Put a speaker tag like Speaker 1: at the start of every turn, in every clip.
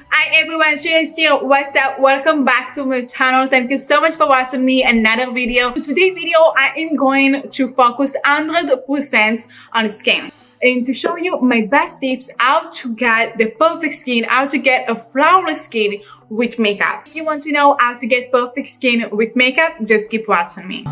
Speaker 1: Hi everyone, SHIRA is here. What's up? Welcome back to my channel. Thank you so much for watching me another video. In today's video, I am going to focus 100% on skin and to show you my best tips how to get the perfect skin, how to get a flawless skin with makeup. If you want to know how to get perfect skin with makeup, just keep watching me.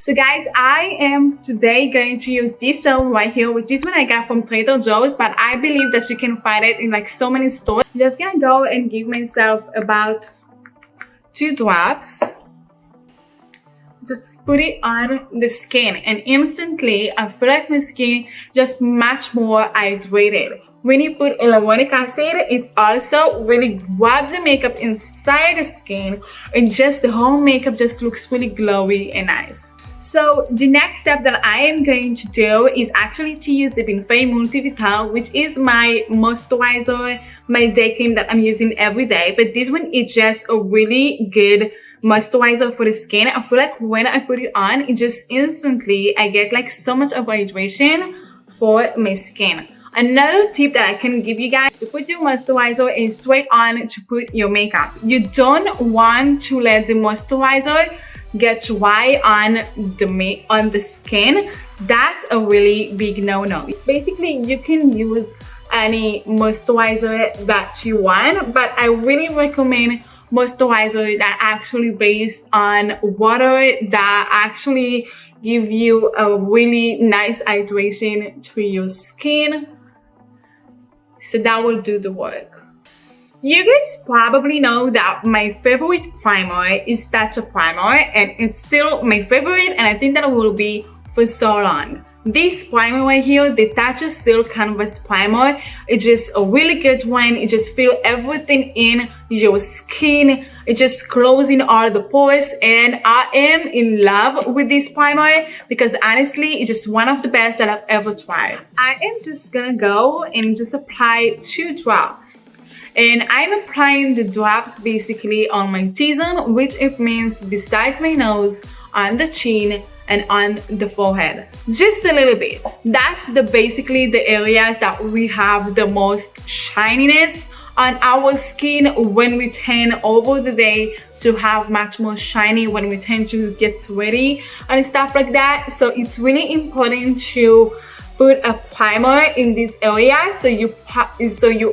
Speaker 1: So guys, I am today going to use this serum right here, which is one I got from Trader Joe's, but I believe that you can find it in like so many stores. I'm just gonna go and give myself about 2 drops. Just put it on the skin and instantly I feel like my skin just much more hydrated. When you put hyaluronic acid, it's also really grab the makeup inside the skin and just the whole makeup just looks really glowy and nice. So the next step that I am going to do is actually to use the Benefit Multivital, which is my moisturizer, my day cream that I'm using every day. But this one is just a really good moisturizer for the skin. I feel like when I put it on, it just instantly, I get like so much of hydration for my skin. Another tip that I can give you guys, to put your moisturizer in straight on to put your makeup. You don't want to let the moisturizer get dry on the skin. That's a really big no-no. Basically, you can use any moisturizer that you want, but I really recommend moisturizer that actually based on water, that actually give you a really nice hydration to your skin. So that will do the work. You guys probably know that my favorite primer is Tatcha primer, and it's still my favorite, and I think that it will be for so long. This primer right here, the Tatcha Silk Canvas Primer, it's just a really good one. It just fills everything in your skin. It just closing all the pores, and I am in love with this primer because honestly, it's just one of the best that I've ever tried. I am just gonna go and just apply 2 drops. And I'm applying the drops basically on my T-zone, which it means besides my nose, on the chin, and on the forehead. Just a little bit. That's basically the areas that we have the most shininess on our skin when we tend over the day to have much more shiny, when we tend to get sweaty and stuff like that. So it's really important to put a primer in this area so you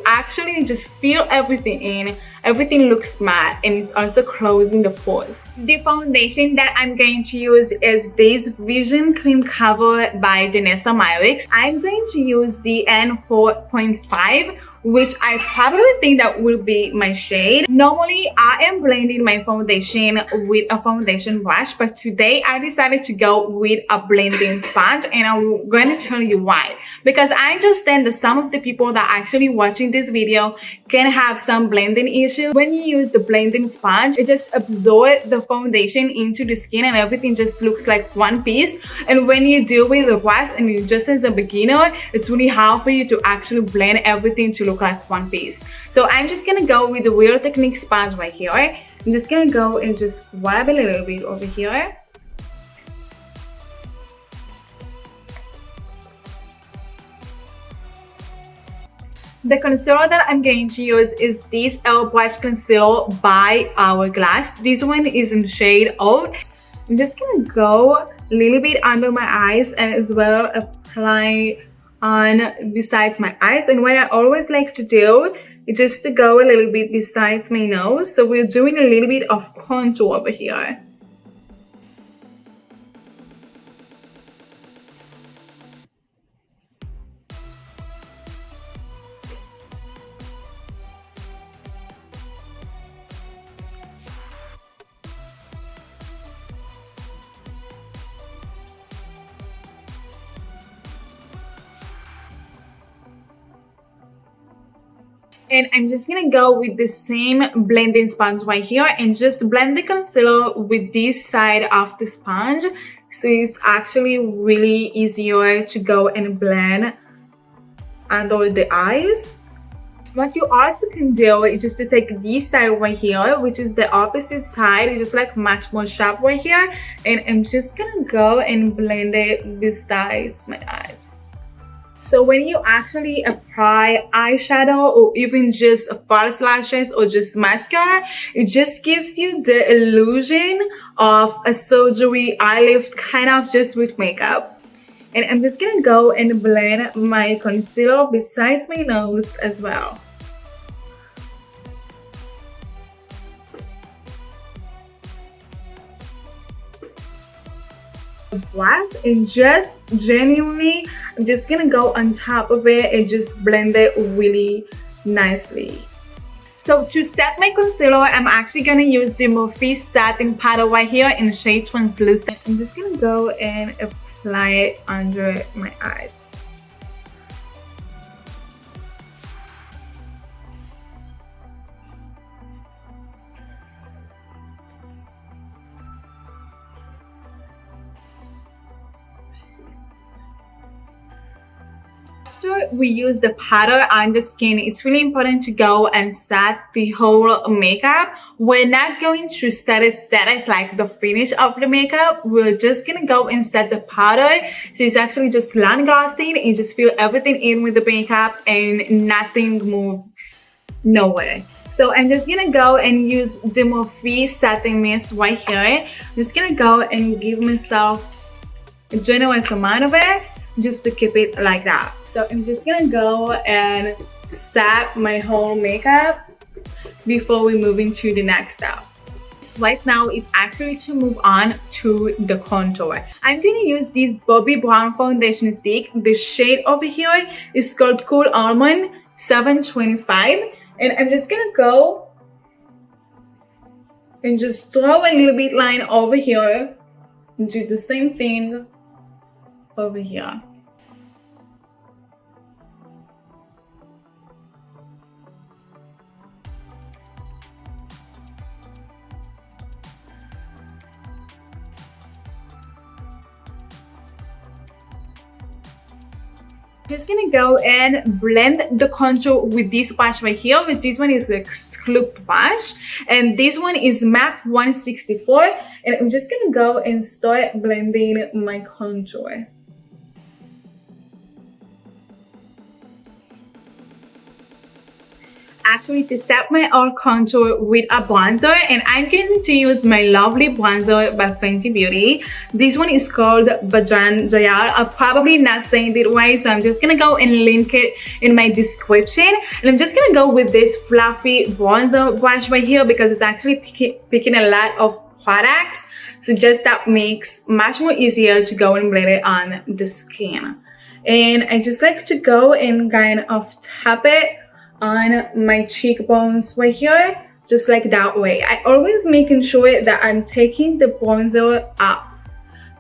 Speaker 1: actually just feel everything in. Everything looks matte and it's also closing the pores. The foundation that I'm going to use is this Vision Cream Cover by Danessa Myricks. I'm going to use the N4.5, which I probably think that will be my shade. Normally, I am blending my foundation with a foundation brush, but today I decided to go with a blending sponge, and I'm going to tell you why. Because I understand that some of the people that are actually watching this video can have some blending issues. When you use the blending sponge, it just absorbs the foundation into the skin and everything just looks like one piece. And when you deal with the brush and you just as a beginner, it's really hard for you to actually blend everything to look like one piece. So I'm just gonna go with the Real Technique sponge right here. I'm just gonna go and just rub a little bit over here. The concealer that I'm going to use is this Airbrush Concealer by Hourglass. This one is in shade Oat. I'm just gonna go a little bit under my eyes and as well apply on besides my eyes. And what I always like to do is just to go a little bit besides my nose. So we're doing a little bit of contour over here. And I'm just gonna go with the same blending sponge right here and just blend the concealer with this side of the sponge. So it's actually really easier to go and blend under the eyes. What you also can do is just to take this side right here, which is the opposite side, just like much more sharp right here, and I'm just gonna go and blend it besides my eyes. So when you actually apply eyeshadow or even just false lashes or just mascara, it just gives you the illusion of a surgery eye lift kind of just with makeup. And I'm just gonna go and blend my concealer besides my nose as well. Black, and just genuinely I'm just gonna go on top of it and just blend it really nicely. So to set my concealer, I'm actually gonna use the Morphe Satin Powder right here in shade Translucent. I'm just gonna go and apply it under my eyes. After we use the powder on the skin, it's really important to go and set the whole makeup. We're not going to set it like the finish of the makeup. We're just gonna go and set the powder, so it's actually just long lasting and just fill everything in with the makeup and nothing move nowhere. So I'm just gonna go and use the Morphe Satin Mist right here. I'm just gonna go and give myself a generous amount of it just to keep it like that. So I'm just gonna go and set my whole makeup before we move into the next step. Right now it's actually to move on to the contour. I'm gonna use this Bobbi Brown foundation stick. The shade over here is called Cool Almond 725, and I'm just gonna go and just throw a little bit line over here and do the same thing over here. Just gonna go and blend the contour with this brush right here, which this one is the Sculpt brush, and this one is MAC 164, and I'm just gonna go and start blending my contour. Actually, to set my own contour with a bronzer, and I'm going to use my lovely bronzer by Fenty Beauty. This one is called Bajan Jayar. I'm probably not saying it right, so I'm just gonna go and link it in my description. And I'm just gonna go with this fluffy bronzer brush right here because it's actually picking a lot of products, so just that makes much more easier to go and blend it on the skin. And I just like to go and kind of tap it on my cheekbones right here, just like that way. I always making sure that I'm taking the bronzer up,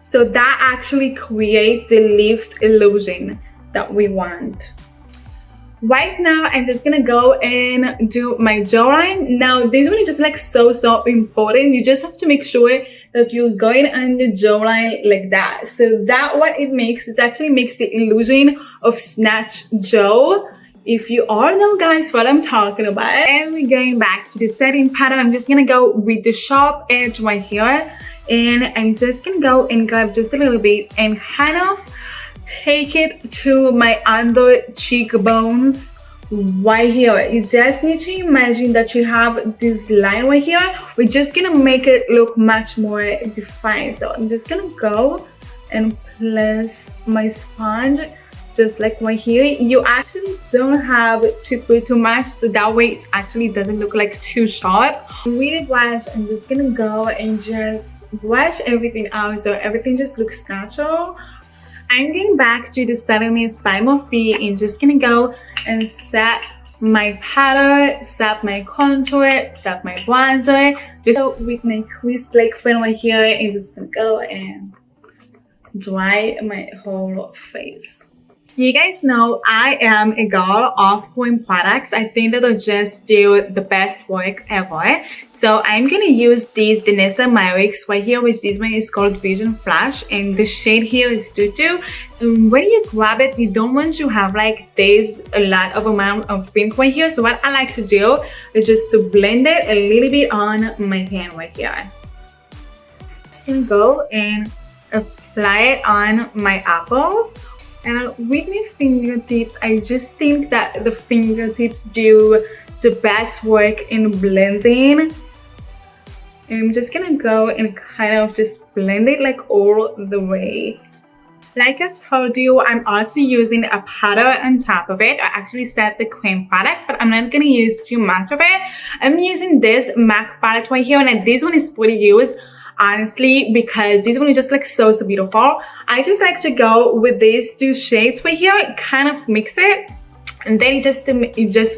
Speaker 1: so that actually creates the lift illusion that we want. Right now I'm just gonna go and do my jawline. Now this one is just like so important. You just have to make sure that you're going on the jawline like that, so that what it makes, it actually makes the illusion of snatch jaw. If you all know, guys, what I'm talking about. And we're going back to the setting powder. I'm just gonna go with the sharp edge right here, and I'm just gonna go and grab just a little bit and kind of take it to my under cheekbones right here. You just need to imagine that you have this line right here. We're just gonna make it look much more defined. So I'm just gonna go and place my sponge just like right here. You actually don't have to put too much, so that way it actually doesn't look like too sharp. With the brush, I'm just gonna go and just brush everything out so everything just looks natural. I'm getting back to the Setting Mist by Morphe and just gonna go and set my powder, set my contour, set my bronzer, just so with my crease like fan right here, and just gonna go and dry my whole face. You guys know I am a girl of cream products. I think that they'll just do the best work ever. So I'm gonna use these Danessa Myricks right here, which this one is called Vision Flash, and the shade here is Tutu. When you grab it, you don't want to have like there's a lot of amount of pink right here. So what I like to do is just to blend it a little bit on my hand right here. Just gonna go and apply it on my apples. And with my fingertips, I just think that the fingertips do the best work in blending. And I'm just gonna go and kind of just blend it like all the way. Like I told you, I'm also using a powder on top of it. I actually set the cream products, but I'm not gonna use too much of it. I'm using this MAC palette right here, and this one is pretty used, honestly, because this one is just like so beautiful. I just like to go with these two shades right here, kind of mix it, and then just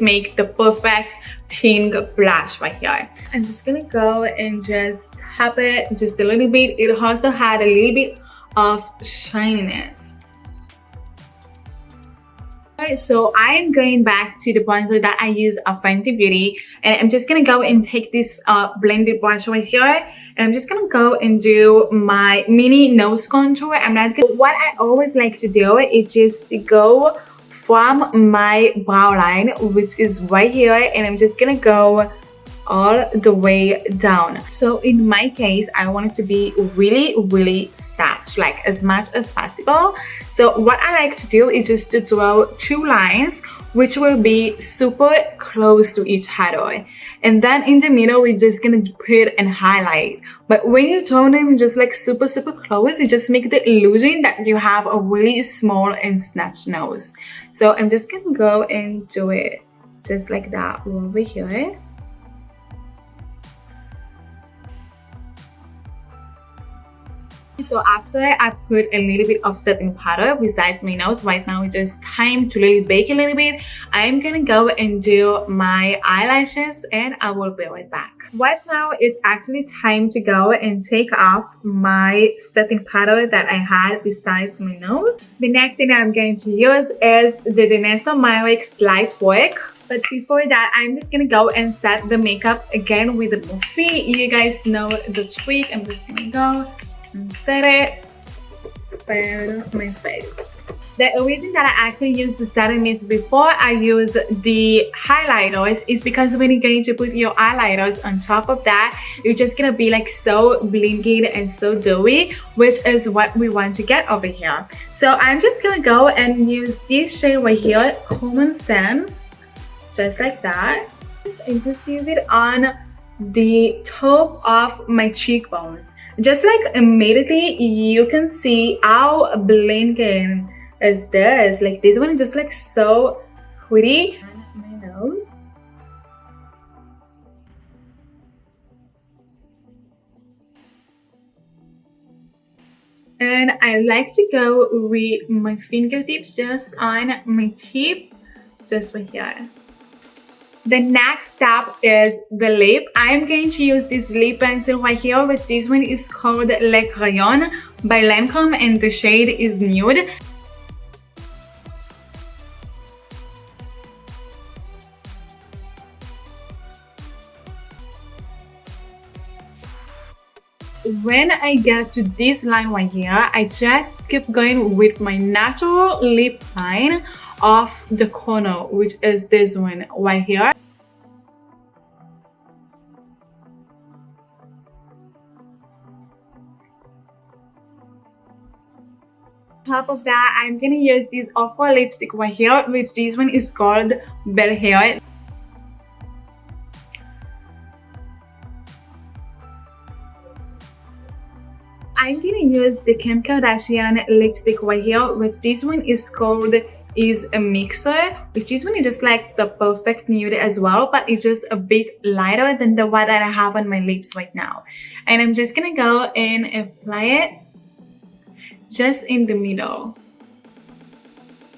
Speaker 1: make the perfect pink blush right here. I'm just gonna go and just tap it just a little bit. It also had a little bit of shininess. Okay, so I am going back to the bronzer that I use at Fenty Beauty, and I'm just gonna go and take this blended brush right here, and I'm just gonna go and do my mini nose contour. What I always like to do is just go from my brow line, which is right here, and I'm just gonna go all the way down. So in my case, I want it to be really starched, like as much as possible. So what I like to do is just to draw two lines which will be super close to each other, and then in the middle we're just gonna put and highlight. But when you draw them just like super close, you just make the illusion that you have a really small and snatched nose. So I'm just gonna go and do it just like that over here. So after I put a little bit of setting powder besides my nose, right now it's just time to let it bake a little bit. I'm gonna go and do my eyelashes, and I will be right back. Right now it's actually time to go and take off my setting powder that I had besides my nose. The next thing I'm going to use is the Danessa Myricks Light Work. But before that, I'm just gonna go and set the makeup again with the Morphe. You guys know the trick. I'm just gonna go and set it on my face. The reason that I actually use the setting mist before I use the highlighters is because when you're going to put your eyeliners on top of that, you're just gonna be like so blinky and so dewy, which is what we want to get over here. So I'm just gonna go and use this shade right here, Common Sense, just like that, and just use it on the top of my cheekbones. Just like immediately you can see how blinking is this. Like this one is just like so pretty. My nose. And I like to go with my fingertips just on my tip, just right here. The next step is the lip. I'm going to use this lip pencil right here, but this one is called Le Crayon by Lancome, and the shade is Nude. When I get to this line right here, I just keep going with my natural lip line of the corner, which is this one right here. Top of that, I'm gonna use this Ofra lipstick right here, which this one is called Bel Hair. I'm gonna use the Kim Kardashian lipstick right here, which this one is called Is a Mixer, which this one is just like the perfect nude as well, but it's just a bit lighter than the one that I have on my lips right now. And I'm just gonna go and apply it just in the middle.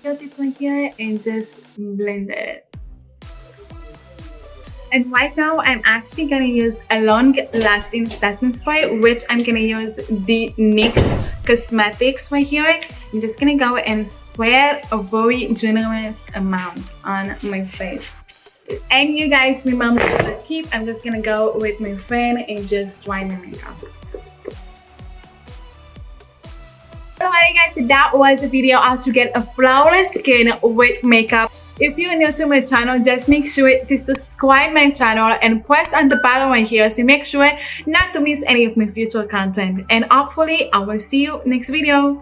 Speaker 1: Put it right here and just blend it. And right now I'm actually gonna use a long-lasting setting spray, which I'm gonna use the NYX Cosmetics right here. I'm just gonna go and spread a very generous amount on my face. And you guys remember the tip, I'm just gonna go with my fan and just dry my makeup. Alright guys, that was the video how to get a flawless skin with makeup. If you're new to my channel, just make sure to subscribe my channel and press on the bell right here so make sure not to miss any of my future content. And hopefully I will see you next video.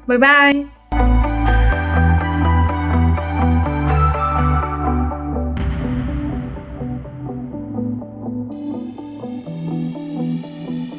Speaker 1: Bye bye.